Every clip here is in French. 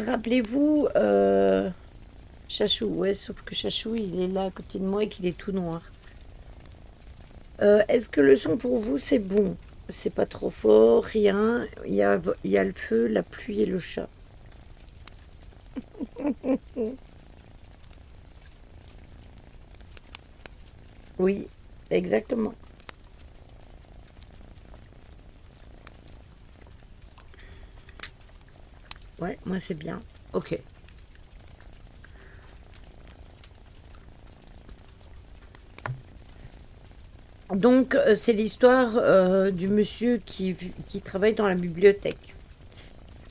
rappelez-vous, Chachou, ouais, sauf que Chachou, il est là à côté de moi et qu'il est tout noir. Est-ce que le son pour vous, c'est bon? C'est pas trop fort, rien. Il y a le feu, la pluie et le chat. Oui, exactement. Ouais, moi c'est bien. Ok. Donc, c'est l'histoire du monsieur qui travaille dans la bibliothèque.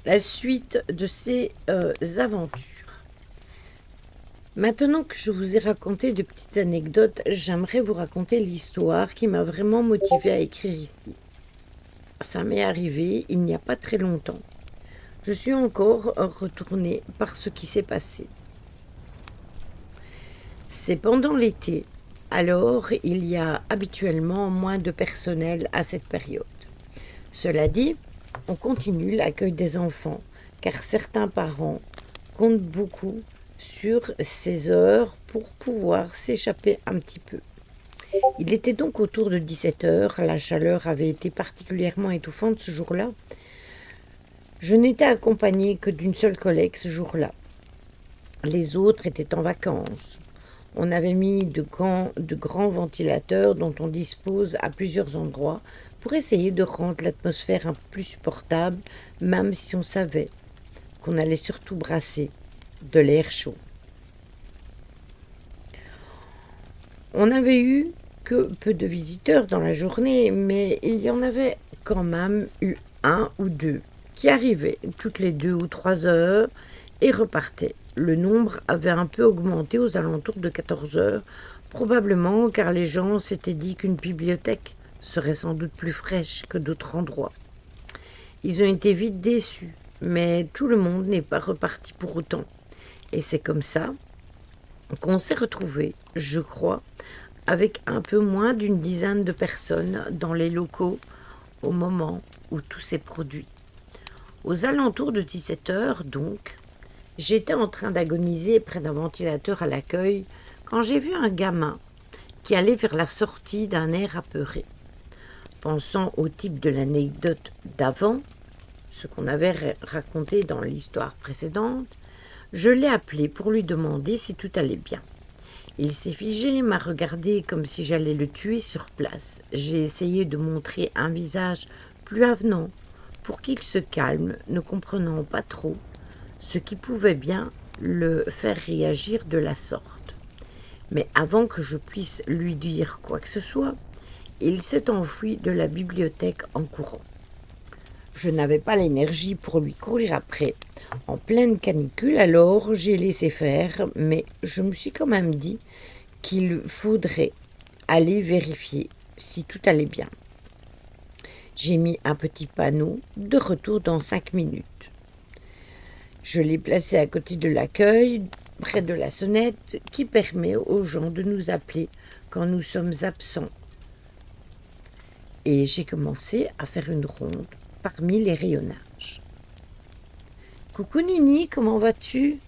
La suite de ses aventures. Maintenant que je vous ai raconté de petites anecdotes, j'aimerais vous raconter l'histoire qui m'a vraiment motivée à écrire ici. Ça m'est arrivé il n'y a pas très longtemps. Je suis encore retournée par ce qui s'est passé. C'est pendant l'été, alors il y a habituellement moins de personnel à cette période. Cela dit, on continue l'accueil des enfants, car certains parents comptent beaucoup sur ces heures pour pouvoir s'échapper un petit peu. Il était donc autour de 17 heures, la chaleur avait été particulièrement étouffante ce jour-là. Je n'étais accompagnée que d'une seule collègue ce jour-là. Les autres étaient en vacances. On avait mis de grands ventilateurs dont on dispose à plusieurs endroits pour essayer de rendre l'atmosphère un peu plus supportable, même si on savait qu'on allait surtout brasser de l'air chaud. On n'avait eu que peu de visiteurs dans la journée, mais il y en avait quand même eu un ou deux qui arrivaient toutes les 2 ou 3 heures et repartaient. Le nombre avait un peu augmenté aux alentours de 14 heures, probablement car les gens s'étaient dit qu'une bibliothèque serait sans doute plus fraîche que d'autres endroits. Ils ont été vite déçus, mais tout le monde n'est pas reparti pour autant. Et c'est comme ça qu'on s'est retrouvés, je crois, avec un peu moins d'une dizaine de personnes dans les locaux au moment où tout s'est produit. Aux alentours de 17 heures, donc, j'étais en train d'agoniser près d'un ventilateur à l'accueil quand j'ai vu un gamin qui allait vers la sortie d'un air apeuré. Pensant au type de l'anecdote d'avant, ce qu'on avait raconté dans l'histoire précédente, je l'ai appelé pour lui demander si tout allait bien. Il s'est figé, m'a regardé comme si j'allais le tuer sur place. J'ai essayé de montrer un visage plus avenant pour qu'il se calme, ne comprenant pas trop ce qui pouvait bien le faire réagir de la sorte. Mais avant que je puisse lui dire quoi que ce soit, il s'est enfui de la bibliothèque en courant. Je n'avais pas l'énergie pour lui courir après en pleine canicule, alors j'ai laissé faire, mais je me suis quand même dit qu'il faudrait aller vérifier si tout allait bien. J'ai mis un petit panneau de retour dans 5 minutes. Je l'ai placé à côté de l'accueil, près de la sonnette qui permet aux gens de nous appeler quand nous sommes absents. Et j'ai commencé à faire une ronde parmi les rayonnages. Coucou Nini, comment vas-tu?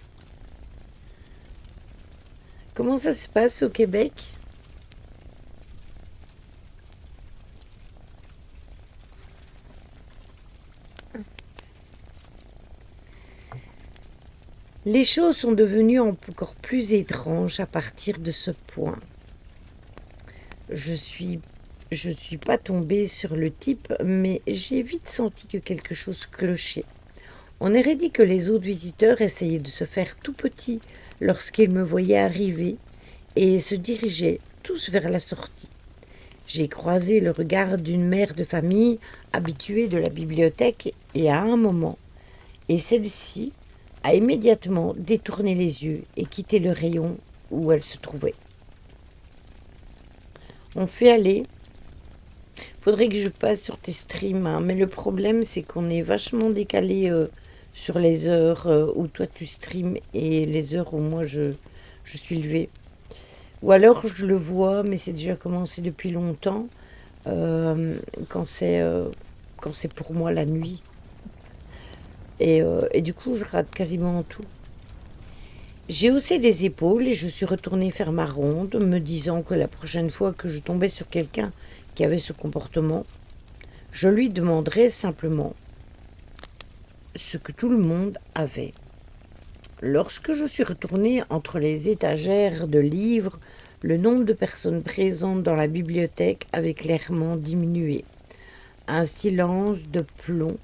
Comment ça se passe au Québec? Les choses sont devenues encore plus étranges à partir de ce point. Je suis pas tombée sur le type, mais j'ai vite senti que quelque chose clochait. On aurait dit que les autres visiteurs essayaient de se faire tout petits lorsqu'ils me voyaient arriver et se dirigeaient tous vers la sortie. J'ai croisé le regard d'une mère de famille habituée de la bibliothèque et à un moment, et celle-ci a immédiatement détourné les yeux et quitté le rayon où elle se trouvait. On fait aller. Faudrait que je passe sur tes streams, hein, mais le problème c'est qu'on est vachement décalé sur les heures où toi tu streams et les heures où moi je suis levée. Ou alors je le vois, mais c'est déjà commencé depuis longtemps, euh, quand c'est pour moi la nuit. Et du coup, je rate quasiment tout. J'ai haussé les épaules et je suis retournée faire ma ronde, me disant que la prochaine fois que je tombais sur quelqu'un qui avait ce comportement, je lui demanderais simplement ce que tout le monde avait. Lorsque je suis retournée entre les étagères de livres, le nombre de personnes présentes dans la bibliothèque avait clairement diminué. Un silence de plomb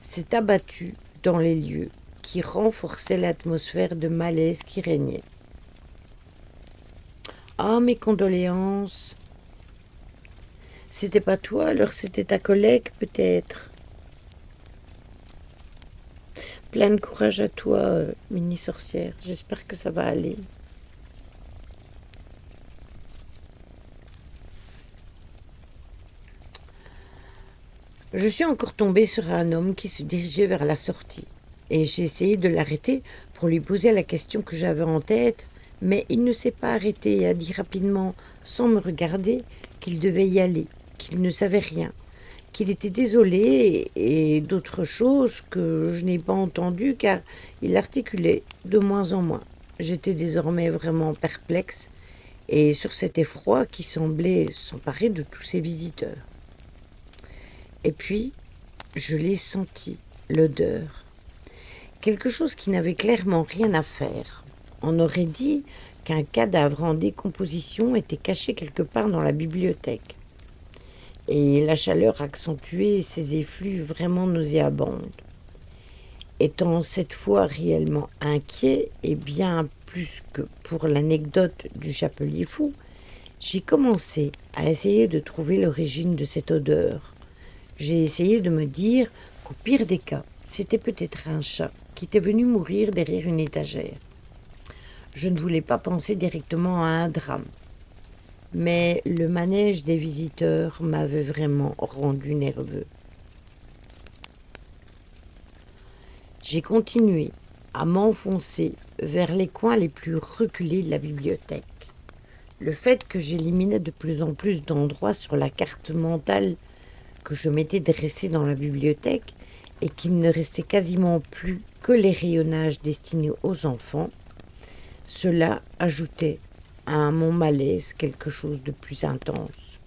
s'est abattu dans les lieux, qui renforçait l'atmosphère de malaise qui régnait. Ah, mes condoléances. C'était pas toi, alors c'était ta collègue peut-être. Plein de courage à toi, mini sorcière. J'espère que ça va aller. Je suis encore tombée sur un homme qui se dirigeait vers la sortie. Et j'ai essayé de l'arrêter pour lui poser la question que j'avais en tête, mais il ne s'est pas arrêté et a dit rapidement, sans me regarder, qu'il devait y aller, qu'il ne savait rien, qu'il était désolé et d'autres choses que je n'ai pas entendues car il articulait de moins en moins. J'étais désormais vraiment perplexe et sur cet effroi qui semblait s'emparer de tous ses visiteurs. Et puis, je l'ai senti, l'odeur. Quelque chose qui n'avait clairement rien à faire. On aurait dit qu'un cadavre en décomposition était caché quelque part dans la bibliothèque. Et la chaleur accentuait ces effluves vraiment nauséabonds. Étant cette fois réellement inquiet, et bien plus que pour l'anecdote du chapelier fou, j'ai commencé à essayer de trouver l'origine de cette odeur. J'ai essayé de me dire qu'au pire des cas, c'était peut-être un chat qui était venu mourir derrière une étagère. Je ne voulais pas penser directement à un drame. Mais le manège des visiteurs m'avait vraiment rendu nerveux. J'ai continué à m'enfoncer vers les coins les plus reculés de la bibliothèque. Le fait que j'éliminais de plus en plus d'endroits sur la carte mentale que je m'étais dressée dans la bibliothèque et qu'il ne restait quasiment plus que les rayonnages destinés aux enfants, cela ajoutait à mon malaise quelque chose de plus intense.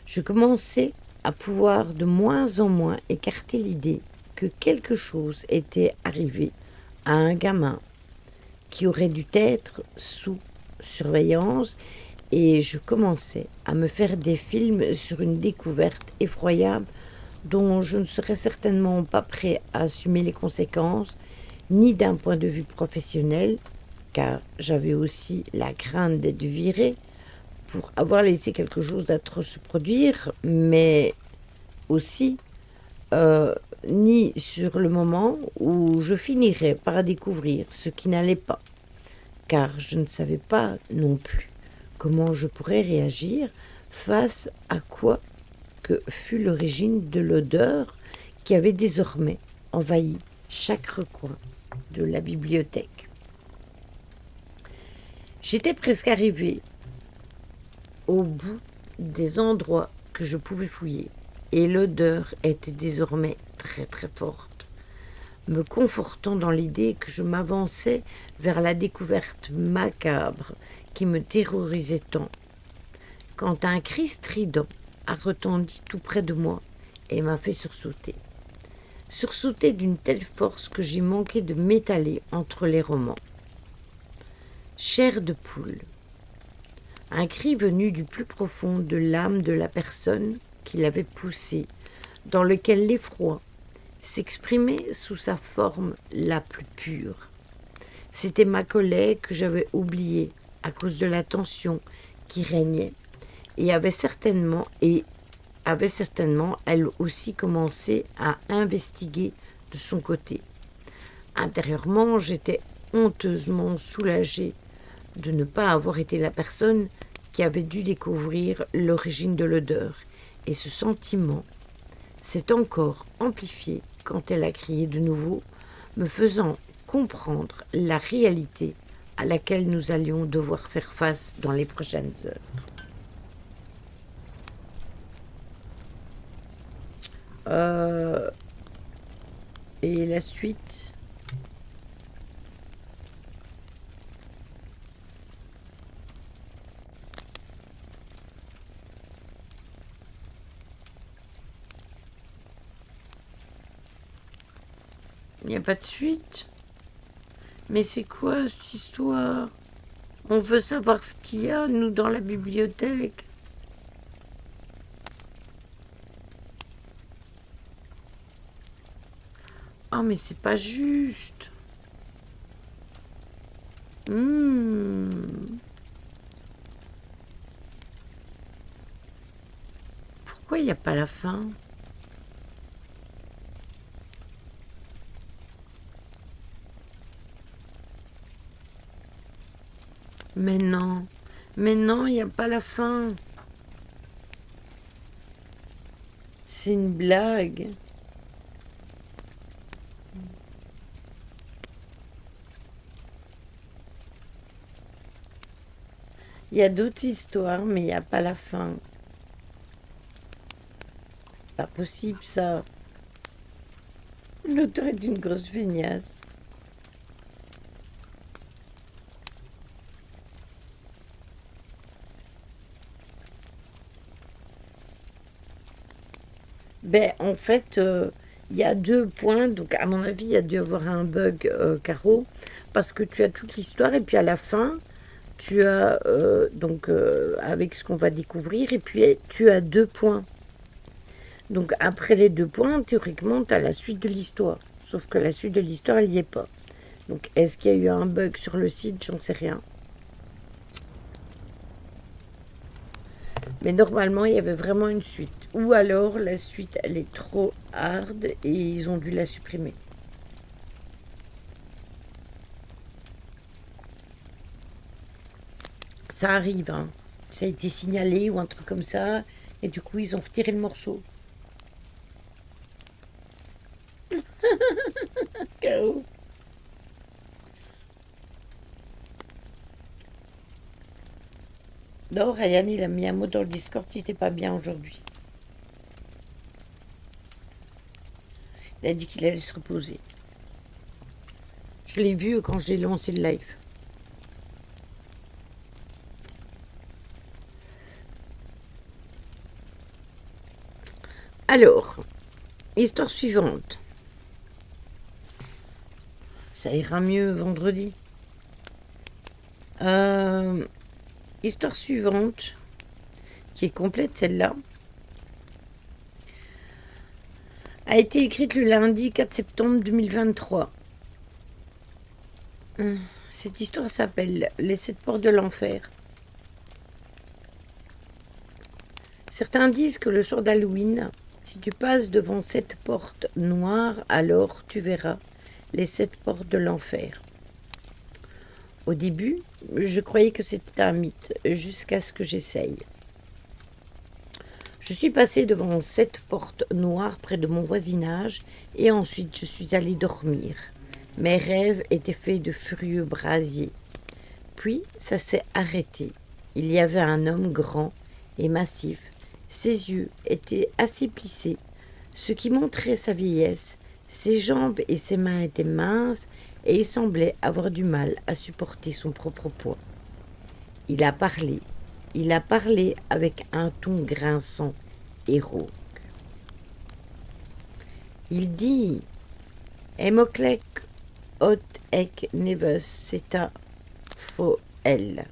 Je commençais à pouvoir de moins en moins écarter l'idée que quelque chose était arrivé à un gamin qui aurait dû être sous surveillance et je commençais à me faire des films sur une découverte effroyable dont je ne serais certainement pas prêt à assumer les conséquences, ni d'un point de vue professionnel, car j'avais aussi la crainte d'être virée pour avoir laissé quelque chose d'atroce se produire, mais aussi ni sur le moment où je finirais par découvrir ce qui n'allait pas, car je ne savais pas non plus comment je pourrais réagir face à quoi que fut l'origine de l'odeur qui avait désormais envahi chaque recoin de la bibliothèque. J'étais presque arrivée au bout des endroits que je pouvais fouiller et l'odeur était désormais très très forte, me confortant dans l'idée que je m'avançais vers la découverte macabre qui me terrorisait tant, quand un cri strident a retenti tout près de moi et m'a fait sursauter. Sursauter d'une telle force que j'ai manqué de m'étaler entre les romans. Chair de poule. Un cri venu du plus profond de l'âme de la personne qui l'avait poussé, dans lequel l'effroi s'exprimait sous sa forme la plus pure. C'était ma collègue que j'avais oubliée à cause de la tension qui régnait et avait certainement elle aussi commencé à investiguer de son côté. Intérieurement, j'étais honteusement soulagée de ne pas avoir été la personne qui avait dû découvrir l'origine de l'odeur, et ce sentiment s'est encore amplifié quand elle a crié de nouveau, me faisant comprendre la réalité à laquelle nous allions devoir faire face dans les prochaines heures. Et la suite? Il n'y a pas de suite? Mais c'est quoi cette histoire? On veut savoir ce qu'il y a, nous, dans la bibliothèque. Ah, mais c'est pas juste. Pourquoi il n'y a pas la fin? Mais non, il n'y a pas la fin. C'est une blague. Il y a d'autres histoires, mais il n'y a pas la fin. C'est pas possible, ça. L'auteur est une grosse feignasse. Ben, en fait, il y a 2 points. Donc, à mon avis, il y a dû avoir un bug, Caro, parce que tu as toute l'histoire et puis à la fin, tu as avec ce qu'on va découvrir, et puis tu as 2 points. Donc, après les 2 points, théoriquement, tu as la suite de l'histoire. Sauf que la suite de l'histoire, elle n'y est pas. Donc, est-ce qu'il y a eu un bug sur le site? J'en sais rien. Mais normalement, il y avait vraiment une suite. Ou alors, la suite, elle est trop hard et ils ont dû la supprimer. Ça arrive, hein. Ça a été signalé ou un truc comme ça. Et du coup, ils ont retiré le morceau. Chaos. Non, Ryan, il a mis un mot dans le Discord, il n'était pas bien aujourd'hui. Il a dit qu'il allait se reposer. Je l'ai vu quand j'ai lancé le live. Alors, histoire suivante. Ça ira mieux vendredi. Histoire suivante, qui est complète celle-là, a été écrite le lundi 4 septembre 2023. Cette histoire s'appelle Les 7 portes de l'enfer. Certains disent que le soir d'Halloween, si tu passes devant 7 portes noires, alors tu verras les 7 portes de l'enfer. Au début, je croyais que c'était un mythe, jusqu'à ce que j'essaye. Je suis passée devant 7 portes noires près de mon voisinage et ensuite je suis allée dormir. Mes rêves étaient faits de furieux brasiers. Puis ça s'est arrêté. Il y avait un homme grand et massif. Ses yeux étaient assez plissés, ce qui montrait sa vieillesse. Ses jambes et ses mains étaient minces et il semblait avoir du mal à supporter son propre poids. Il a parlé avec un ton grinçant et rauque. Il dit Emoklek hot ek neves seta foel.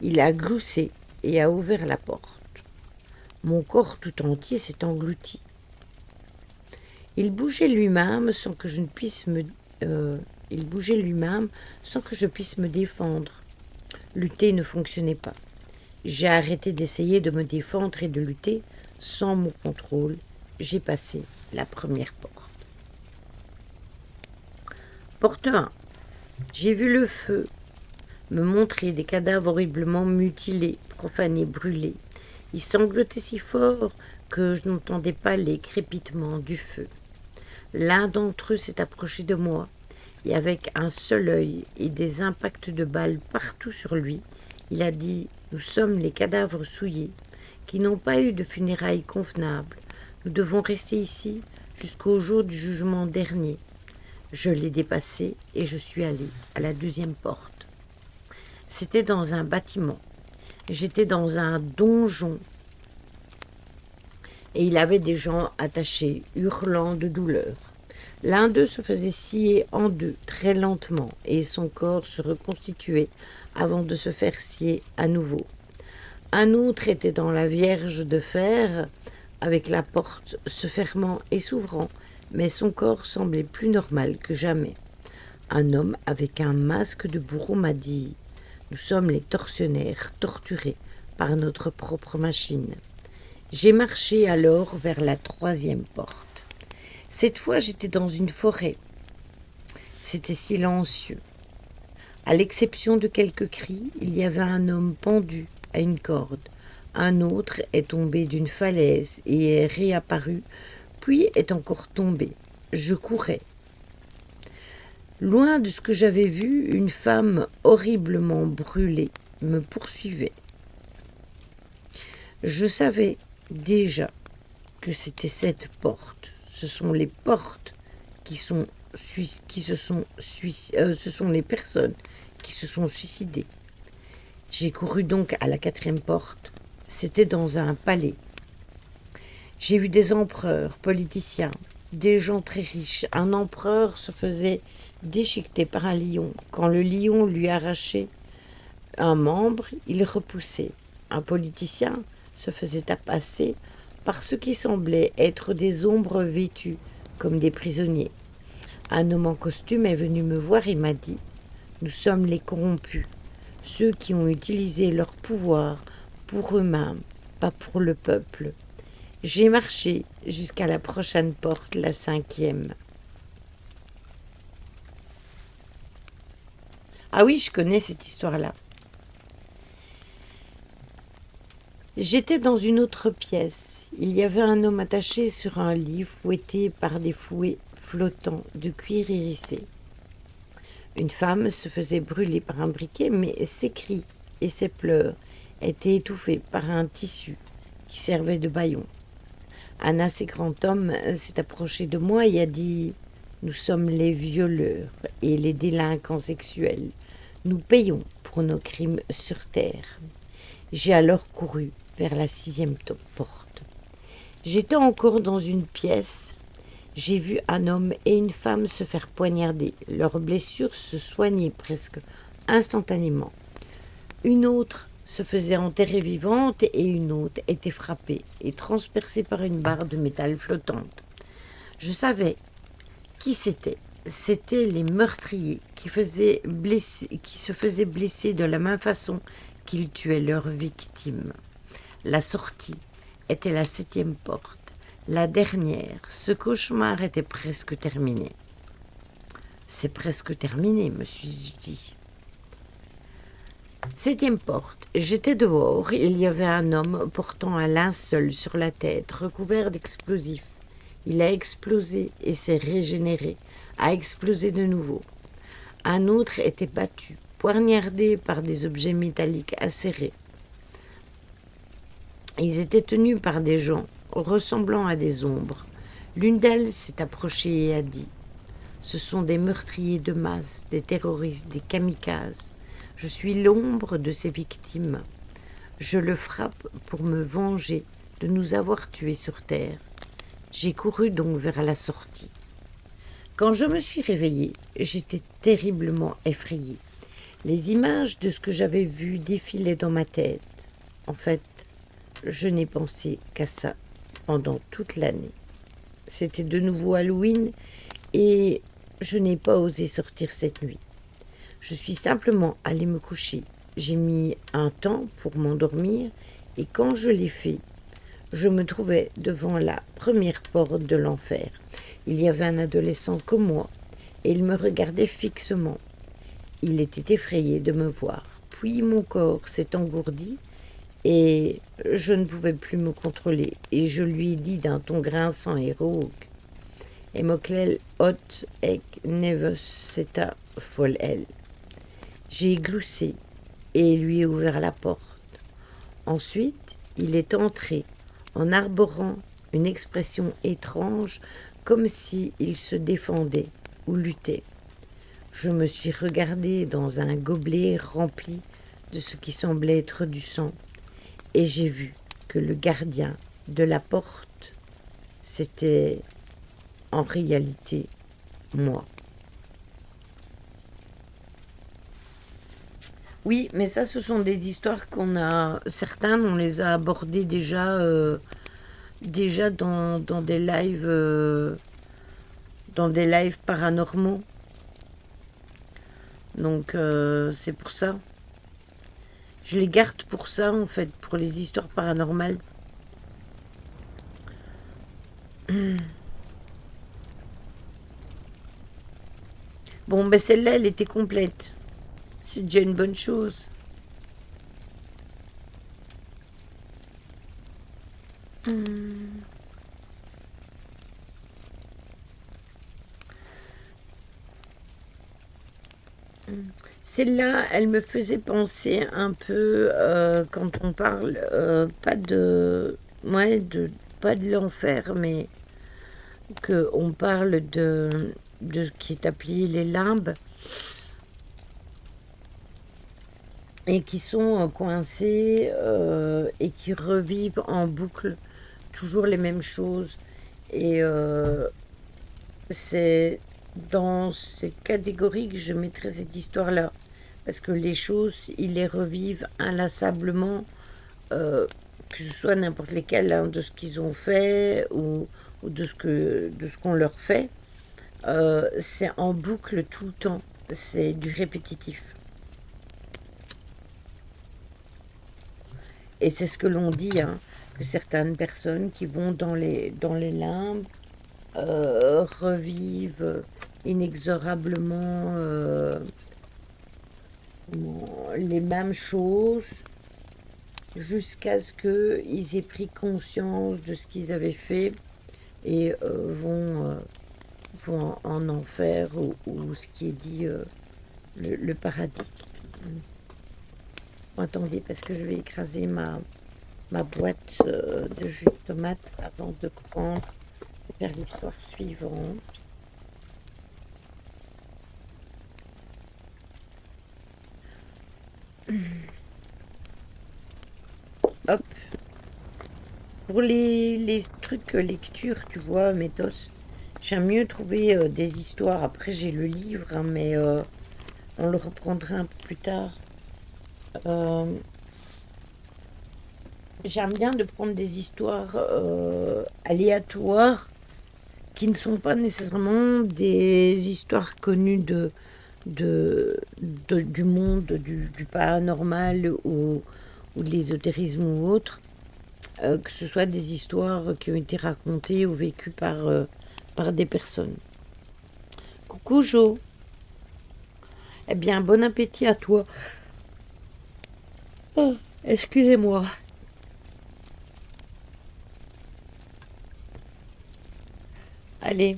Il a gloussé et a ouvert la porte. Mon corps tout entier s'est englouti. Il bougeait lui-même sans que je puisse me défendre. Lutter ne fonctionnait pas. J'ai arrêté d'essayer de me défendre et de lutter sans mon contrôle. J'ai passé la première porte. Porte 1. J'ai vu le feu me montrer des cadavres horriblement mutilés, profanés, brûlés. Ils sanglotaient si fort que je n'entendais pas les crépitements du feu. L'un d'entre eux s'est approché de moi et avec un seul œil et des impacts de balles partout sur lui, il a dit « Nous sommes les cadavres souillés qui n'ont pas eu de funérailles convenables. Nous devons rester ici jusqu'au jour du jugement dernier. Je l'ai dépassé et je suis allée à la deuxième porte. C'était dans un bâtiment. J'étais dans un donjon et il avait des gens attachés, hurlant de douleur. L'un d'eux se faisait scier en deux très lentement et son corps se reconstituait avant de se faire scier à nouveau. Un autre était dans la Vierge de fer avec la porte se fermant et s'ouvrant, mais son corps semblait plus normal que jamais. Un homme avec un masque de bourreau m'a dit « Nous sommes les tortionnaires torturés par notre propre machine ». J'ai marché alors vers la troisième porte. Cette fois, j'étais dans une forêt. C'était silencieux. À l'exception de quelques cris, il y avait un homme pendu à une corde. Un autre est tombé d'une falaise et est réapparu, puis est encore tombé. Je courais. Loin de ce que j'avais vu, une femme horriblement brûlée me poursuivait. Je savais déjà que c'était cette porte. Ce sont les portes ce sont les personnes qui se sont suicidées. J'ai couru donc à la quatrième porte. C'était dans un palais. J'ai vu des empereurs, politiciens, des gens très riches. Un empereur se faisait déchiqueter par un lion. Quand le lion lui arrachait un membre, il repoussait. Un politicien se faisait tapasser par ce qui semblait être des ombres vêtues comme des prisonniers. Un homme en costume est venu me voir et m'a dit « Nous sommes les corrompus, ceux qui ont utilisé leur pouvoir pour eux-mêmes, pas pour le peuple. » J'ai marché jusqu'à la prochaine porte, la cinquième. Ah oui, je connais cette histoire-là. J'étais dans une autre pièce. Il y avait un homme attaché sur un lit, fouetté par des fouets flottants de cuir hérissé. Une femme se faisait brûler par un briquet, mais ses cris et ses pleurs étaient étouffés par un tissu qui servait de bâillon. Un assez grand homme s'est approché de moi et a dit « Nous sommes les violeurs et les délinquants sexuels. Nous payons pour nos crimes sur terre. » J'ai alors couru vers la sixième porte. J'étais encore dans une pièce. J'ai vu un homme et une femme se faire poignarder. Leurs blessures se soignaient presque instantanément. Une autre se faisait enterrer vivante et une autre était frappée et transpercée par une barre de métal flottante. Je savais qui c'était. C'étaient les meurtriers qui se faisaient blesser de la même façon qu'ils tuaient leurs victimes. La sortie était la septième porte, la dernière. Ce cauchemar était presque terminé. C'est presque terminé, me suis-je dit. Septième porte. J'étais dehors. Il y avait un homme portant un linceul sur la tête, recouvert d'explosifs. Il a explosé et s'est régénéré, a explosé de nouveau. Un autre était battu, poignardé par des objets métalliques acérés. Ils étaient tenus par des gens ressemblant à des ombres. L'une d'elles s'est approchée et a dit « Ce sont des meurtriers de masse, des terroristes, des kamikazes. Je suis l'ombre de ces victimes. Je le frappe pour me venger de nous avoir tués sur terre. » J'ai couru donc vers la sortie. Quand je me suis réveillée, j'étais terriblement effrayée. Les images de ce que j'avais vu défilaient dans ma tête. En fait, je n'ai pensé qu'à ça pendant toute l'année. C'était de nouveau Halloween et je n'ai pas osé sortir cette nuit. Je suis simplement allée me coucher. J'ai mis un temps pour m'endormir et quand je l'ai fait, je me trouvais devant la première porte de l'enfer. Il y avait un adolescent comme moi et il me regardait fixement. Il était effrayé de me voir. Puis mon corps s'est engourdi et je ne pouvais plus me contrôler. Et je lui ai dit d'un ton grinçant et rauque « Emoklel hot ek neveseta folel ». J'ai gloussé et lui ai ouvert la porte. Ensuite, il est entré en arborant une expression étrange comme s'il se défendait ou luttait. Je me suis regardée dans un gobelet rempli de ce qui semblait être du sang, et j'ai vu que le gardien de la porte, c'était en réalité moi. Oui, mais ça, ce sont des histoires certaines, on les a abordées déjà dans des lives paranormaux. Donc, c'est pour ça. Je les garde pour ça, en fait, pour les histoires paranormales. Bon, ben celle-là, elle était complète. C'est déjà une bonne chose. Celle-là, elle me faisait penser un peu quand on parle pas de l'enfer, mais que on parle de ce qui est appelé les limbes et qui sont coincés et qui revivent en boucle toujours les mêmes choses. Et c'est dans cette catégorie que je mettrais cette histoire-là. Parce que les choses, ils les revivent inlassablement, que ce soit n'importe lesquels hein, de ce qu'ils ont fait ou de ce qu'on leur fait. C'est en boucle tout le temps. C'est du répétitif. Et c'est ce que l'on dit, hein, que certaines personnes qui vont dans les limbes revivent inexorablement les mêmes choses jusqu'à ce qu'ils aient pris conscience de ce qu'ils avaient fait et vont en enfer ou ce qui est dit le paradis. Attendez, parce que je vais écraser ma boîte de jus de tomate avant de prendre et faire l'histoire suivante. Hop. Pour les trucs lecture, tu vois, Métos, j'aime mieux trouver des histoires. Après, j'ai le livre, hein, mais on le reprendra un peu plus tard. J'aime bien de prendre des histoires aléatoires qui ne sont pas nécessairement des histoires connues du monde du paranormal ou de l'ésotérisme ou autre, que ce soit des histoires qui ont été racontées ou vécues par des personnes. Coucou Jo. Eh bien, bon appétit à toi. Oh, excusez-moi. Allez,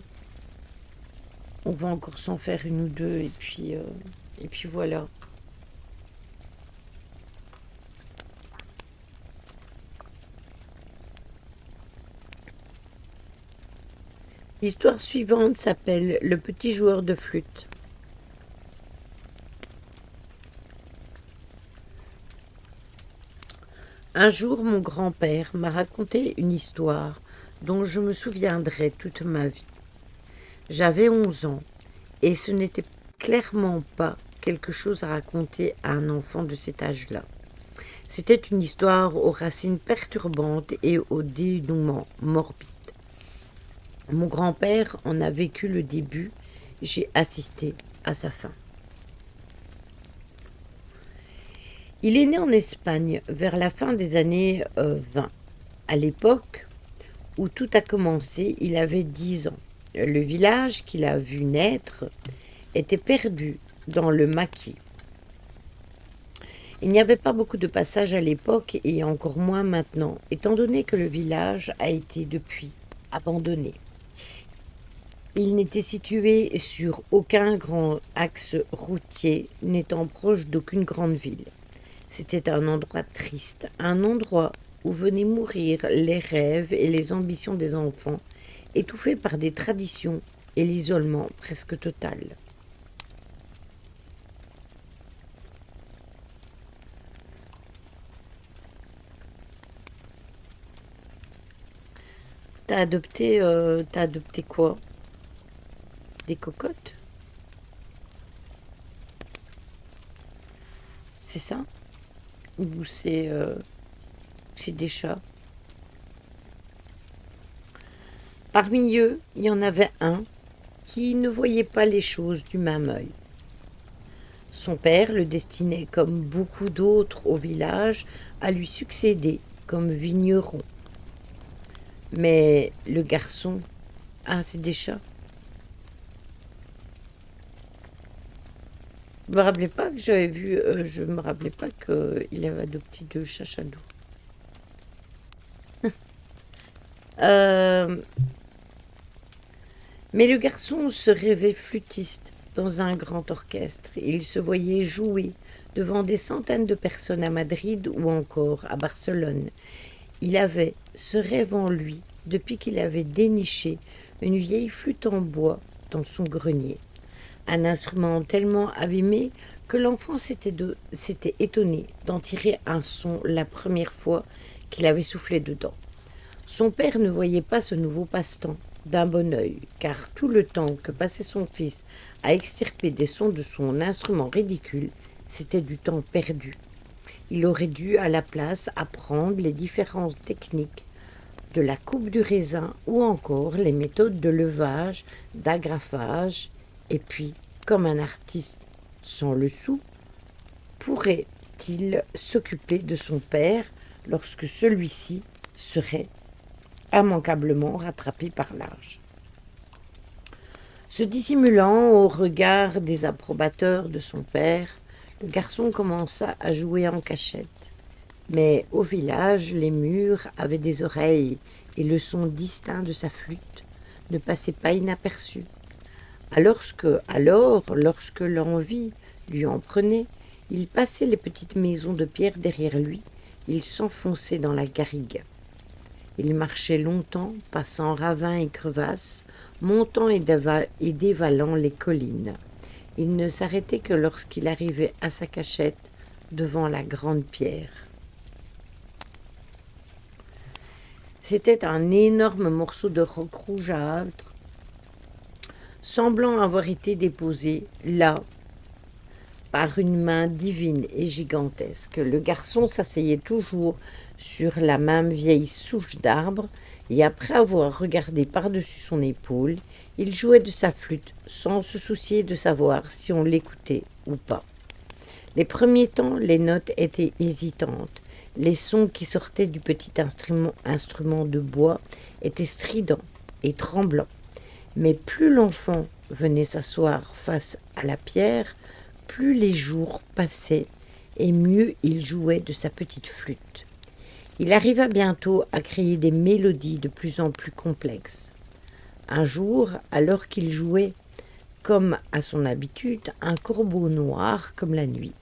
on va encore s'en faire une ou deux et puis voilà. L'histoire suivante s'appelle Le petit joueur de flûte. Un jour, mon grand-père m'a raconté une histoire dont je me souviendrai toute ma vie. J'avais 11 ans et ce n'était clairement pas quelque chose à raconter à un enfant de cet âge-là. C'était une histoire aux racines perturbantes et au dénouement morbide. Mon grand-père en a vécu le début, j'ai assisté à sa fin. Il est né en Espagne vers la fin des années 20. À l'époque où tout a commencé, il avait 10 ans. Le village qu'il a vu naître était perdu dans le maquis. Il n'y avait pas beaucoup de passages à l'époque et encore moins maintenant, étant donné que le village a été depuis abandonné. Il n'était situé sur aucun grand axe routier, n'étant proche d'aucune grande ville. C'était un endroit triste, un endroit où venaient mourir les rêves et les ambitions des enfants étouffé par des traditions et l'isolement presque total. T'as adopté quoi? Des cocottes? C'est ça? Ou c'est des chats? Parmi eux, il y en avait un qui ne voyait pas les choses du même œil. Son père le destinait, comme beaucoup d'autres au village, à lui succéder comme vigneron. Mais le garçon... Ah, c'est des chats. Je me rappelais pas que j'avais vu... je me rappelais pas qu'il avait adopté deux chats shadow. Euh, mais le garçon se rêvait flûtiste dans un grand orchestre. Il se voyait jouer devant des centaines de personnes à Madrid ou encore à Barcelone. Il avait ce rêve en lui depuis qu'il avait déniché une vieille flûte en bois dans son grenier. Un instrument tellement abîmé que l'enfant s'était étonné d'en tirer un son la première fois qu'il avait soufflé dedans. Son père ne voyait pas ce nouveau passe-temps d'un bon œil, car tout le temps que passait son fils à extirper des sons de son instrument ridicule, c'était du temps perdu. Il aurait dû à la place apprendre les différentes techniques de la coupe du raisin ou encore les méthodes de levage, d'agrafage, et puis, comme un artiste sans le sou, pourrait-il s'occuper de son père lorsque celui-ci serait immanquablement rattrapé par l'âge. Se dissimulant au regard des approbateurs de son père, le garçon commença à jouer en cachette. Mais au village, les murs avaient des oreilles et le son distinct de sa flûte ne passait pas inaperçu. Lorsque l'envie lui en prenait, il passait les petites maisons de pierre derrière lui, il s'enfonçait dans la garrigue. Il marchait longtemps, passant ravins et crevasses, montant et dévalant les collines. Il ne s'arrêtait que lorsqu'il arrivait à sa cachette devant la grande pierre. C'était un énorme morceau de roc rougeâtre, semblant avoir été déposé là par une main divine et gigantesque. Le garçon s'asseyait toujours sur la même vieille souche d'arbre, et après avoir regardé par-dessus son épaule, il jouait de sa flûte sans se soucier de savoir si on l'écoutait ou pas. Les premiers temps, les notes étaient hésitantes. Les sons qui sortaient du petit instrument de bois étaient stridents et tremblants. Mais plus l'enfant venait s'asseoir face à la pierre, plus les jours passaient et mieux il jouait de sa petite flûte. Il arriva bientôt à créer des mélodies de plus en plus complexes. Un jour, alors qu'il jouait, comme à son habitude, un corbeau noir comme la nuit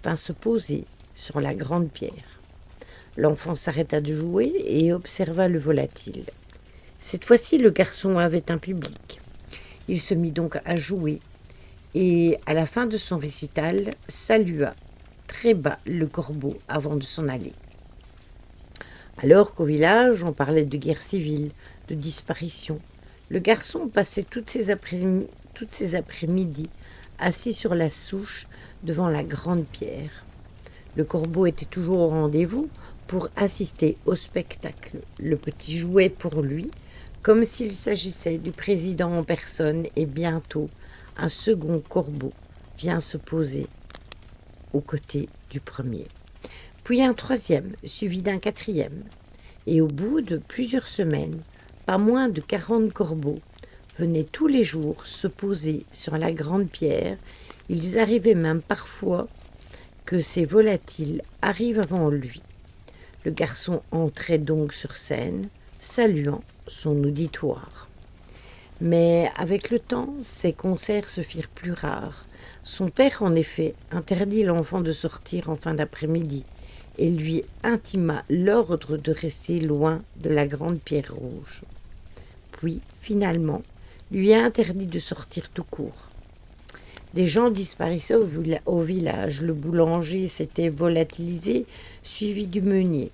vint se poser sur la grande pierre. L'enfant s'arrêta de jouer et observa le volatile. Cette fois-ci, le garçon avait un public. Il se mit donc à jouer et, à la fin de son récital, salua très bas le corbeau avant de s'en aller. Alors qu'au village, on parlait de guerre civile, de disparition, le garçon passait toutes ses après-midi assis sur la souche devant la grande pierre. Le corbeau était toujours au rendez-vous pour assister au spectacle. Le petit jouait pour lui, comme s'il s'agissait du président en personne, et bientôt, un second corbeau vient se poser aux côtés du premier. Puis un troisième, suivi d'un quatrième. Et au bout de plusieurs semaines, pas moins de 40 corbeaux venaient tous les jours se poser sur la grande pierre. Ils arrivaient même parfois que ces volatiles arrivent avant lui. Le garçon entrait donc sur scène, saluant son auditoire. Mais avec le temps, ces concerts se firent plus rares. Son père, en effet, interdit l'enfant de sortir en fin d'après-midi et lui intima l'ordre de rester loin de la grande pierre rouge. puis, finalement, lui a interdit de sortir tout court. Des gens disparaissaient au village. Le boulanger s'était volatilisé, suivi du meunier.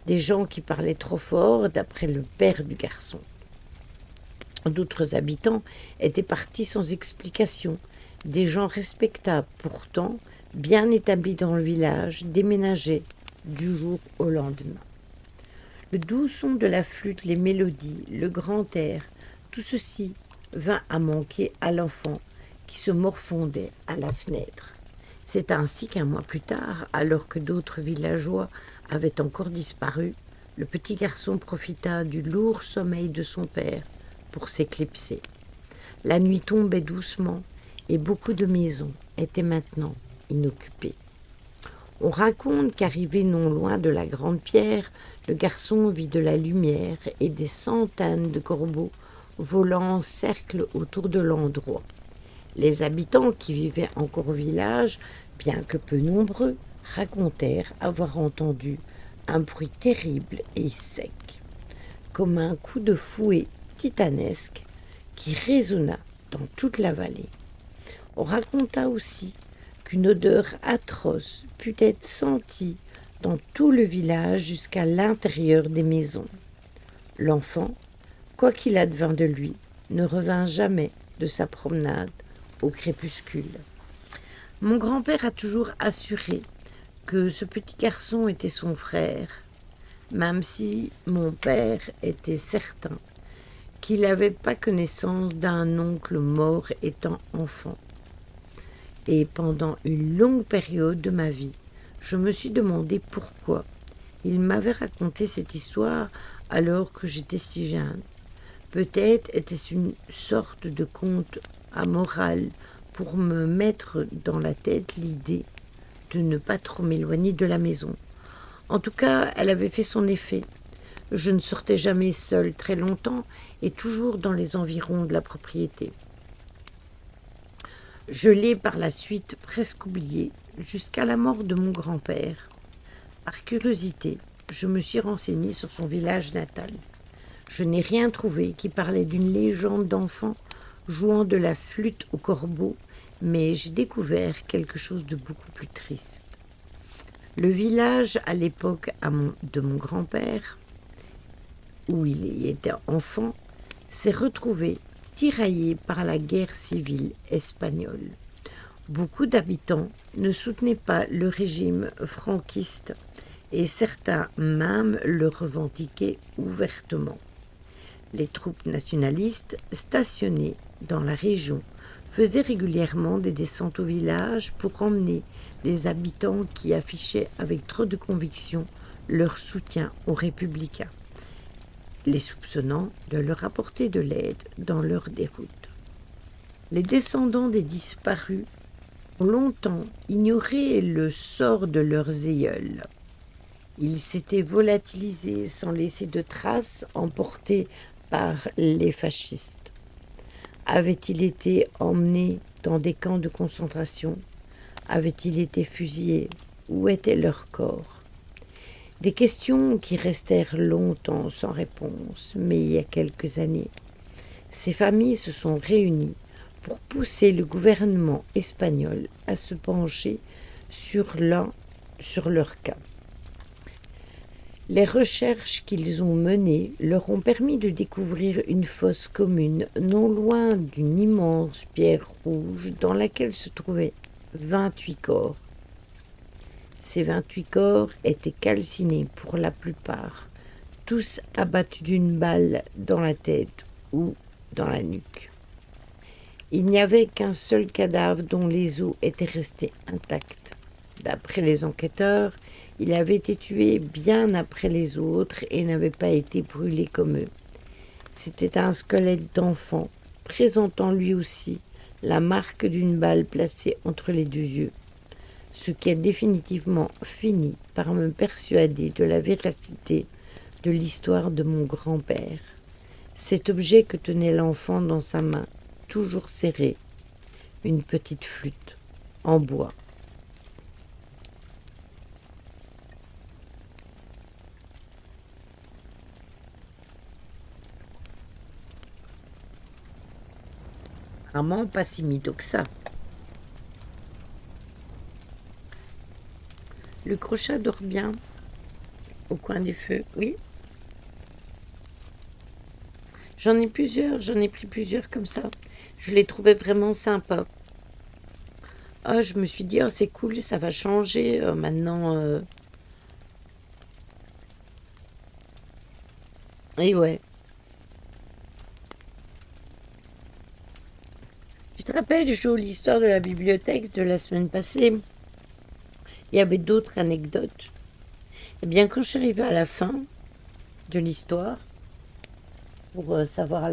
Des gens qui parlaient trop fort, d'après le père du garçon. D'autres habitants étaient partis sans explication. Des gens respectables, pourtant, bien établis dans le village, déménageaient du jour au lendemain. Le doux son de la flûte, les mélodies, le grand air, tout ceci vint à manquer à l'enfant qui se morfondait à la fenêtre. C'est ainsi qu'un mois plus tard, alors que d'autres villageois avaient encore disparu, le petit garçon profita du lourd sommeil de son père pour s'éclipser. La nuit tombait doucement et beaucoup de maisons étaient maintenant inoccupées. On raconte qu'arrivé non loin de la grande pierre, le garçon vit de la lumière et des centaines de corbeaux volant en cercle autour de l'endroit. Les habitants qui vivaient encore au village, bien que peu nombreux, racontèrent avoir entendu un bruit terrible et sec, comme un coup de fouet titanesque qui résonna dans toute la vallée. On raconta aussi qu'une odeur atroce put être sentie dans tout le village jusqu'à l'intérieur des maisons. L'enfant, quoi qu'il advint de lui, ne revint jamais de sa promenade au crépuscule. Mon grand-père a toujours assuré que ce petit garçon était son frère, même si mon père était certain qu'il n'avait pas connaissance d'un oncle mort étant enfant. Et pendant une longue période de ma vie, je me suis demandé pourquoi il m'avait raconté cette histoire alors que j'étais si jeune. Peut-être était-ce une sorte de conte amoral pour me mettre dans la tête l'idée de ne pas trop m'éloigner de la maison. En tout cas, elle avait fait son effet. Je ne sortais jamais seule très longtemps et toujours dans les environs de la propriété. Je l'ai par la suite presque oublié jusqu'à la mort de mon grand-père. Par curiosité, je me suis renseignée sur son village natal. Je n'ai rien trouvé qui parlait d'une légende d'enfant jouant de la flûte au corbeau, mais j'ai découvert quelque chose de beaucoup plus triste. Le village, à l'époque de mon grand-père, où il y était enfant, s'est retrouvé tiraillé par la guerre civile espagnole. Beaucoup d'habitants ne soutenaient pas le régime franquiste et certains même le revendiquaient ouvertement. Les troupes nationalistes stationnées dans la région faisaient régulièrement des descentes au village pour emmener les habitants qui affichaient avec trop de conviction leur soutien aux républicains, les soupçonnant de leur apporter de l'aide dans leur déroute. Les descendants des disparus ont longtemps ignoré le sort de leurs aïeuls. Ils s'étaient volatilisés sans laisser de traces, emportés par les fascistes. Avaient-ils été emmenés dans des camps de concentration? Avaient-ils été fusillés? Où étaient leurs corps? Des questions qui restèrent longtemps sans réponse, mais il y a quelques années, ces familles se sont réunies pour pousser le gouvernement espagnol à se pencher sur leur cas. Les recherches qu'ils ont menées leur ont permis de découvrir une fosse commune non loin d'une immense pierre rouge dans laquelle se trouvaient 28 corps. Ces 28 corps étaient calcinés pour la plupart, tous abattus d'une balle dans la tête ou dans la nuque. Il n'y avait qu'un seul cadavre dont les os étaient restés intacts. D'après les enquêteurs, il avait été tué bien après les autres et n'avait pas été brûlé comme eux. C'était un squelette d'enfant, présentant lui aussi la marque d'une balle placée entre les deux yeux, ce qui a définitivement fini par me persuader de la véracité de l'histoire de mon grand-père. Cet objet que tenait l'enfant dans sa main, toujours serrée, une petite flûte en bois. Apparemment pas si mytho que ça. Le crochet dort bien au coin du feu, oui. J'en ai pris plusieurs comme ça. Je les trouvais vraiment sympas. Ah, je me suis dit: «Oh, c'est cool, ça va changer, maintenant», et ouais. Tu te rappelles, Jo, l'histoire de la bibliothèque de la semaine passée? Il y avait d'autres anecdotes. Eh bien, quand je suis arrivée à la fin de l'histoire, pour, savoir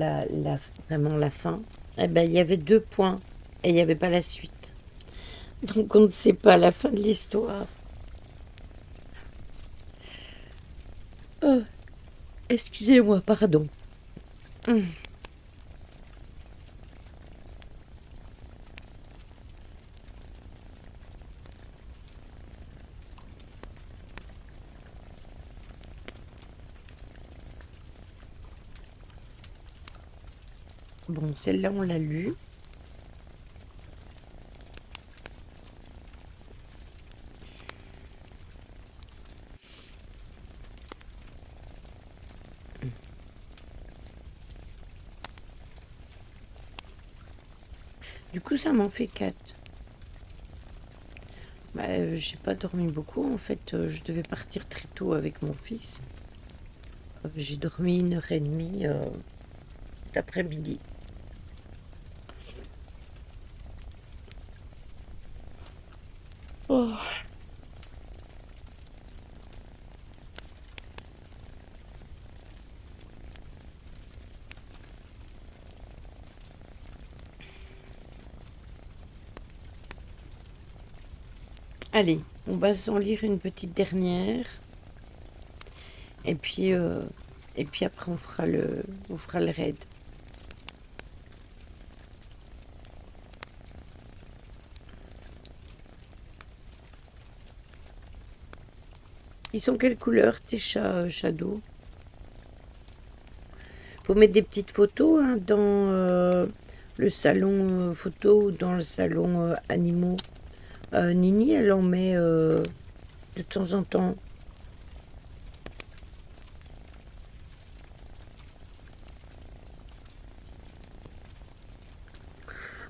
vraiment la fin, eh ben, il y avait 2 points et il y avait pas la suite. Donc on ne sait pas la fin de l'histoire. Oh, excusez-moi, pardon. Mmh. Bon, celle-là, on l'a lue. Du coup, ça m'en fait 4. Bah, j'ai pas dormi beaucoup en fait, je devais partir très tôt avec mon fils. J'ai dormi 1 heure et demie, l'après-midi. Oh! Allez, on va s'en lire une petite dernière et puis, après on fera le raid. Ils sont quelle couleur tes chats, Shadow? Faut mettre des petites photos, hein, dans, le salon, photo ou dans le salon, animaux. Nini, elle en met, de temps en temps.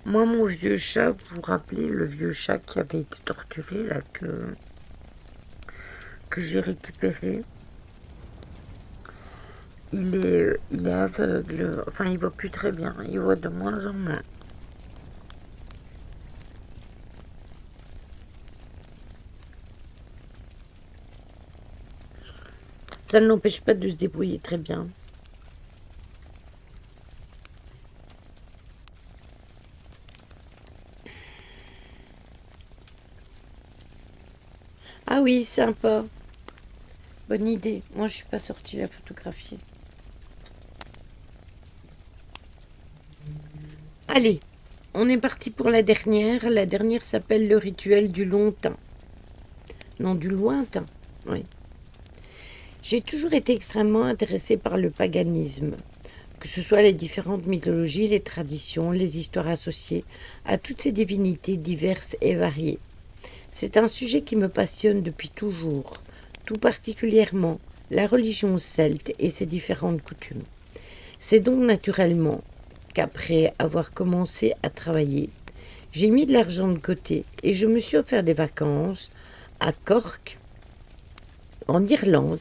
Moi, mon vieux chat, vous vous rappelez, le vieux chat qui avait été torturé, là, que j'ai récupéré, il est aveugle, enfin, il voit plus très bien, il voit de moins en moins. Ça ne l'empêche pas de se débrouiller très bien. Ah oui, sympa. Bonne idée. Moi, je suis pas sortie la photographier. Allez, on est parti pour la dernière. La dernière s'appelle le rituel du lointain. Non, du lointain. Oui. J'ai toujours été extrêmement intéressée par le paganisme, que ce soit les différentes mythologies, les traditions, les histoires associées à toutes ces divinités diverses et variées. C'est un sujet qui me passionne depuis toujours, tout particulièrement la religion celte et ses différentes coutumes. C'est donc naturellement qu'après avoir commencé à travailler, j'ai mis de l'argent de côté et je me suis offert des vacances à Cork, en Irlande,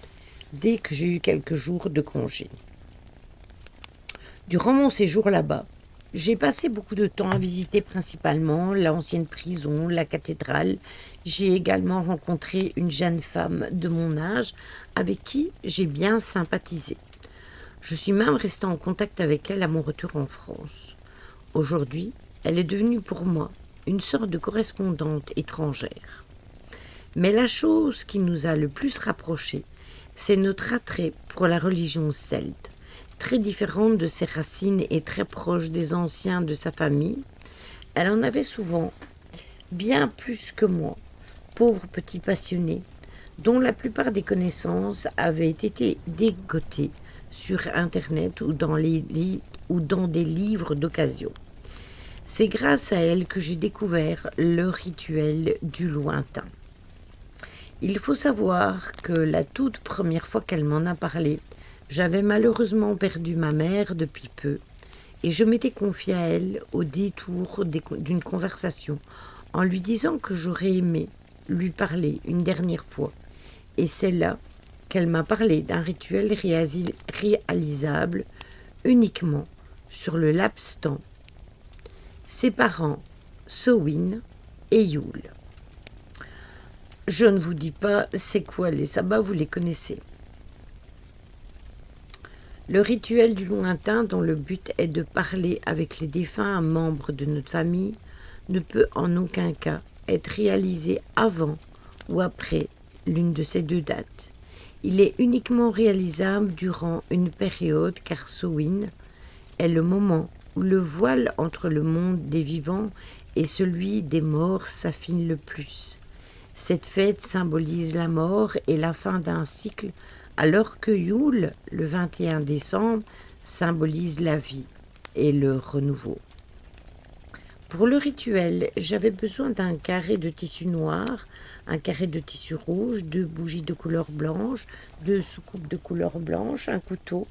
dès que j'ai eu quelques jours de congé. Durant mon séjour là-bas, j'ai passé beaucoup de temps à visiter principalement l'ancienne prison, la cathédrale. J'ai également rencontré une jeune femme de mon âge avec qui j'ai bien sympathisé. Je suis même restée en contact avec elle à mon retour en France. Aujourd'hui, elle est devenue pour moi une sorte de correspondante étrangère. Mais la chose qui nous a le plus rapprochés, c'est notre attrait pour la religion celte, très différente de ses racines et très proche des anciens de sa famille. Elle en avait souvent bien plus que moi, pauvre petit passionné, dont la plupart des connaissances avaient été dégotées sur Internet ou dans des livres d'occasion. C'est grâce à elle que j'ai découvert le rituel du lointain. Il faut savoir que la toute première fois qu'elle m'en a parlé, j'avais malheureusement perdu ma mère depuis peu et je m'étais confiée à elle au détour d'une conversation en lui disant que j'aurais aimé lui parler une dernière fois. Et c'est là qu'elle m'a parlé d'un rituel réalisable uniquement sur le laps temps séparant Samhain et Yule. Je ne vous dis pas c'est quoi les sabbats, vous les connaissez. Le rituel du lointain, dont le but est de parler avec les défunts membres de notre famille, ne peut en aucun cas être réalisé avant ou après l'une de ces deux dates. Il est uniquement réalisable durant une période car Samhain est le moment où le voile entre le monde des vivants et celui des morts s'affine le plus. Cette fête symbolise la mort et la fin d'un cycle, alors que Yule, le 21 décembre, symbolise la vie et le renouveau. Pour le rituel, j'avais besoin d'un carré de tissu noir, un carré de tissu rouge, 2 bougies de couleur blanche, 2 soucoupes de couleur blanche, un couteau,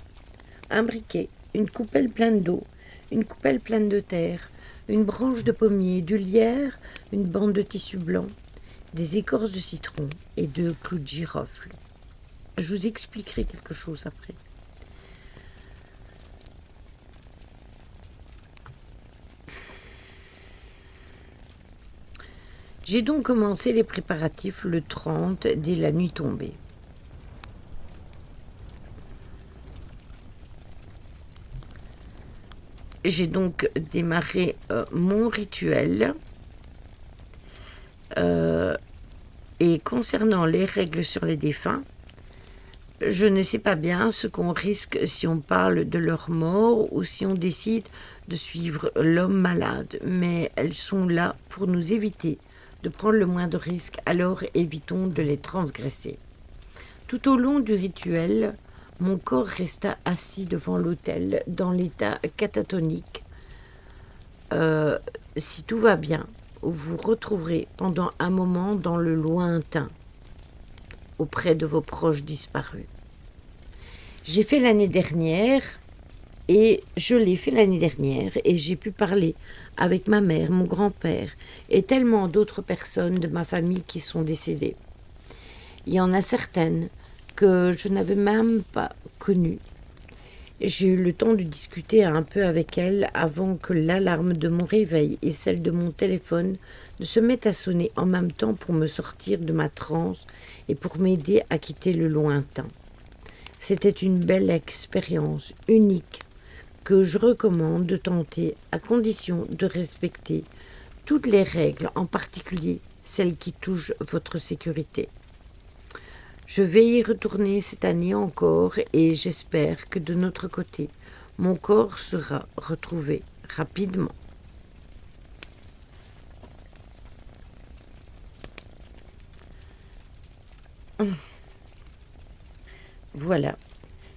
un briquet, une coupelle pleine d'eau, une coupelle pleine de terre, une branche de pommier, du lierre, une bande de tissu blanc, des écorces de citron et 2 clous de girofle. Je vous expliquerai quelque chose après. J'ai donc commencé les préparatifs le 30 dès la nuit tombée. J'ai donc démarré mon rituel. Et concernant les règles sur les défunts, je ne sais pas bien ce qu'on risque si on parle de leur mort ou si on décide de suivre l'homme malade, mais elles sont là pour nous éviter de prendre le moins de risques, alors évitons de les transgresser. Tout au long du rituel, mon corps resta assis devant l'autel dans l'état catatonique. Si tout va bien, vous retrouverez pendant un moment dans le lointain, auprès de vos proches disparus. J'ai fait l'année dernière, et je l'ai fait l'année dernière, et j'ai pu parler avec ma mère, mon grand-père, et tellement d'autres personnes de ma famille qui sont décédées. Il y en a certaines que je n'avais même pas connues. J'ai eu le temps de discuter un peu avec elles avant que l'alarme de mon réveil et celle de mon téléphone ne se mettent à sonner en même temps pour me sortir de ma transe et pour m'aider à quitter le lointain. C'était une belle expérience, unique, que je recommande de tenter à condition de respecter toutes les règles, en particulier celles qui touchent votre sécurité. Je vais y retourner cette année encore et j'espère que de notre côté, mon corps sera retrouvé rapidement. Voilà.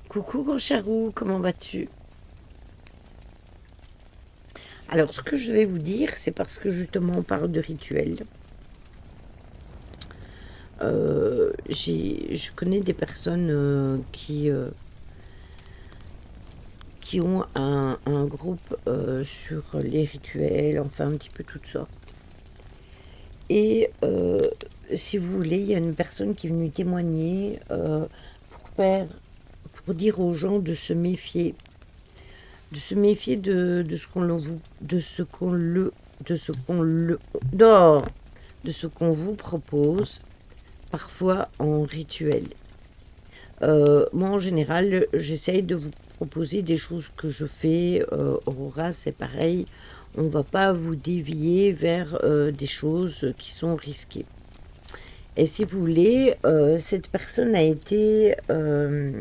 Coucou grand charou, comment vas-tu? Alors, ce que je vais vous dire, c'est parce que justement on parle de rituel. Je connais des personnes qui ont un groupe sur les rituels, enfin un petit peu toutes sortes. Et si vous voulez, il y a une personne qui est venue témoigner pour dire aux gens de se méfier, de ce qu'on vous propose parfois en rituel. Moi en général j'essaye de vous proposer des choses que je fais. Aurora, c'est pareil, on ne va pas vous dévier vers des choses qui sont risquées. Et si vous voulez, cette personne a été un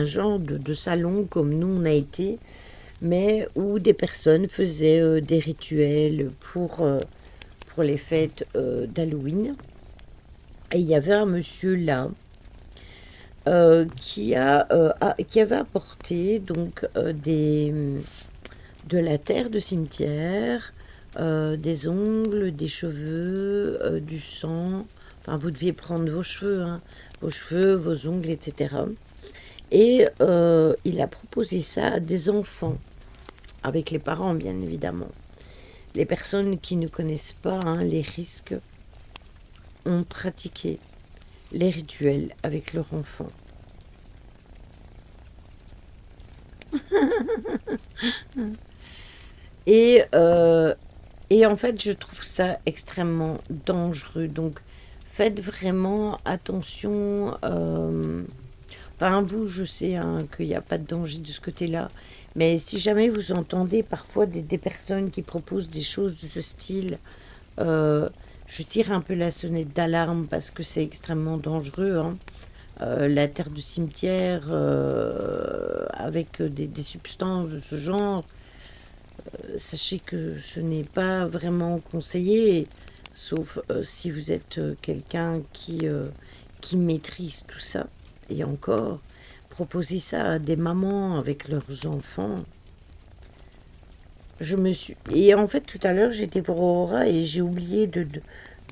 genre de salon comme nous on a été, mais où des personnes faisaient des rituels pour les fêtes d'Halloween. Et il y avait un monsieur là qui avait apporté donc de la terre de cimetière, des ongles, des cheveux, du sang. Enfin, vous deviez prendre vos cheveux, hein, vos cheveux, vos ongles, etc. Et il a proposé ça à des enfants, avec les parents, bien évidemment. Les personnes qui ne connaissent pas, hein, les risques ont pratiqué les rituels avec leur enfant. Et, euh, et en fait, je trouve ça extrêmement dangereux. Donc, faites vraiment attention. Enfin, vous, je sais, hein, qu'il n'y a pas de danger de ce côté-là. Mais si jamais vous entendez parfois des personnes qui proposent des choses de ce style, euh, je tire un peu la sonnette d'alarme parce que c'est extrêmement dangereux, hein. La terre du cimetière avec des substances de ce genre, sachez que ce n'est pas vraiment conseillé, sauf si vous êtes quelqu'un qui maîtrise tout ça. Et encore, proposer ça à des mamans avec leurs enfants. Et en fait, tout à l'heure, j'étais voir Aurora et j'ai oublié de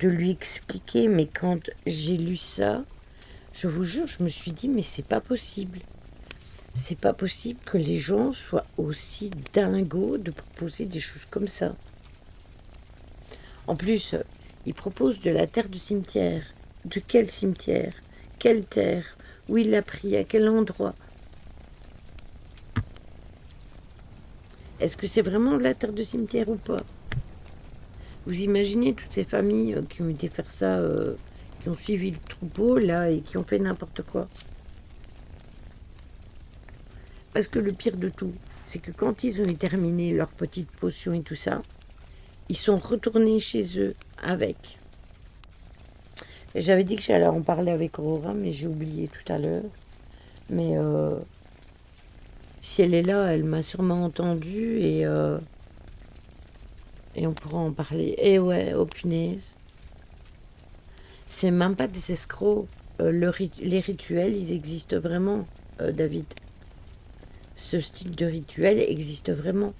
lui expliquer, mais quand j'ai lu ça, je vous jure, je me suis dit, mais c'est pas possible. C'est pas possible que les gens soient aussi dingos de proposer des choses comme ça. En plus, ils proposent de la terre du cimetière. De quel cimetière? Quelle terre? Où il l'a pris? À quel endroit? Est-ce que c'est vraiment de la terre de cimetière ou pas? Vous imaginez toutes ces familles qui ont été faire ça, qui ont suivi le troupeau là et qui ont fait n'importe quoi. Parce que le pire de tout, c'est que quand ils ont terminé leur petite potion et tout ça, ils sont retournés chez eux avec. Et j'avais dit que j'allais en parler avec Aurora, mais j'ai oublié tout à l'heure. Mais si elle est là, elle m'a sûrement entendu et on pourra en parler. Et ouais, oh punaise. C'est même pas des escrocs. Les rituels, ils existent vraiment, David. Ce style de rituel existe vraiment.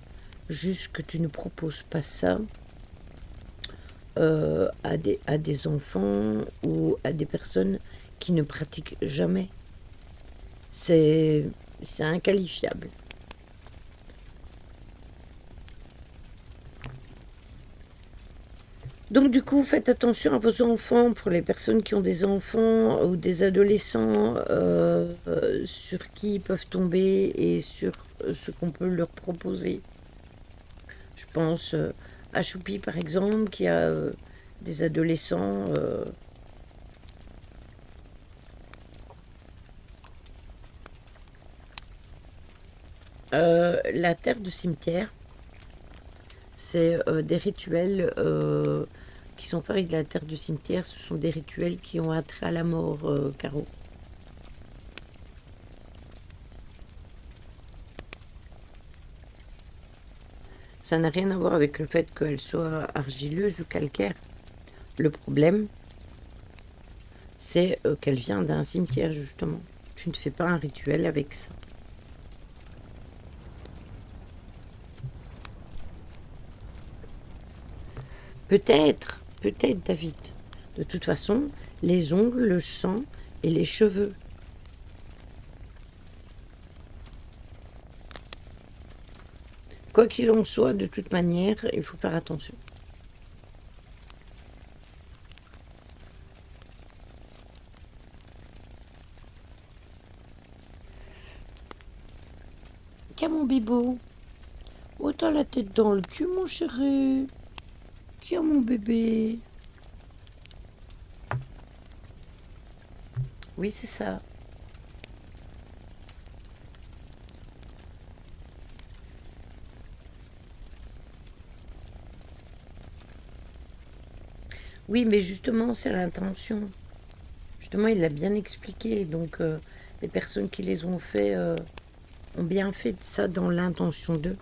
Juste que tu ne proposes pas ça à des enfants ou à des personnes qui ne pratiquent jamais. C'est inqualifiable. Donc du coup, faites attention à vos enfants pour les personnes qui ont des enfants ou des adolescents sur qui ils peuvent tomber et sur ce qu'on peut leur proposer. Je pense à Choupi par exemple, qui a des adolescents. La terre de cimetière, c'est des rituels qui sont faits avec la terre du cimetière. Ce sont des rituels qui ont attrait à la mort, Caro. Ça n'a rien à voir avec le fait qu'elle soit argileuse ou calcaire. Le problème, c'est qu'elle vient d'un cimetière, justement. Tu ne fais pas un rituel avec ça. Peut-être, David. De toute façon, les ongles, le sang et les cheveux. Quoi qu'il en soit, de toute manière, il faut faire attention. Qu'a mon bibou? Oh, t'as la tête dans le cul, mon chéri. Qui a mon bébé? Oui, c'est ça. Oui, mais justement, c'est l'intention. Justement, il l'a bien expliqué. Donc, les personnes qui les ont fait ont bien fait ça dans l'intention d'eux.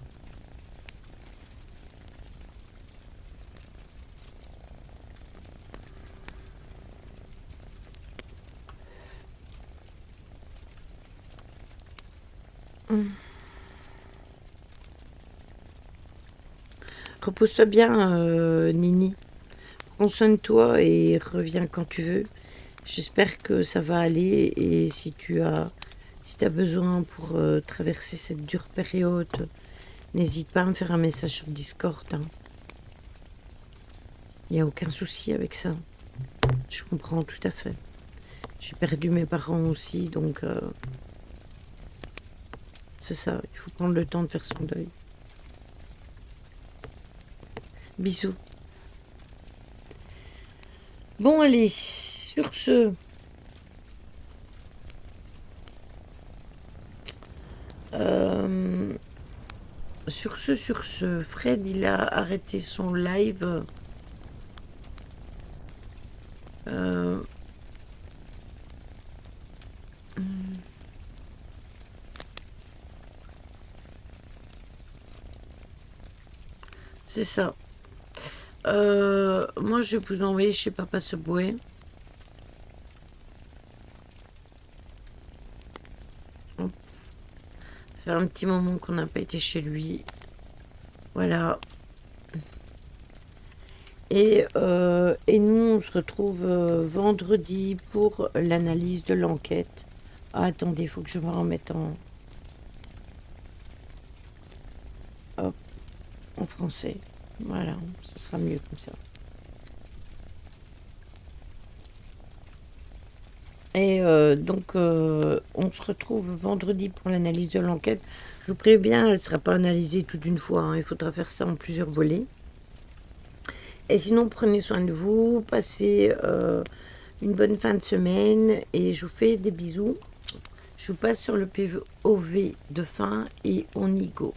Repose-toi bien, Nini. Prends soin de toi et reviens quand tu veux. J'espère que ça va aller et si tu as besoin pour traverser cette dure période, n'hésite pas à me faire un message sur Discord, hein. Il n'y a aucun souci avec ça. Je comprends tout à fait. J'ai perdu mes parents aussi, donc c'est ça. Il faut prendre le temps de faire son deuil. Bisous. Bon, allez, sur ce... Sur ce, Fred, il a arrêté son live. Euh, c'est ça. Moi, je vais vous envoyer chez Papa Subway. Hop. Ça fait un petit moment qu'on n'a pas été chez lui. Voilà. Et nous, on se retrouve vendredi pour l'analyse de l'enquête. Ah, attendez, il faut que je me remette hop, en français. Voilà, ce sera mieux comme ça. Et donc, on se retrouve vendredi pour l'analyse de l'enquête. Je vous préviens, elle ne sera pas analysée tout d'une fois, hein. Il faudra faire ça en plusieurs volets. Et sinon, prenez soin de vous, passez une bonne fin de semaine et je vous fais des bisous. Je vous passe sur le POV de fin et on y go.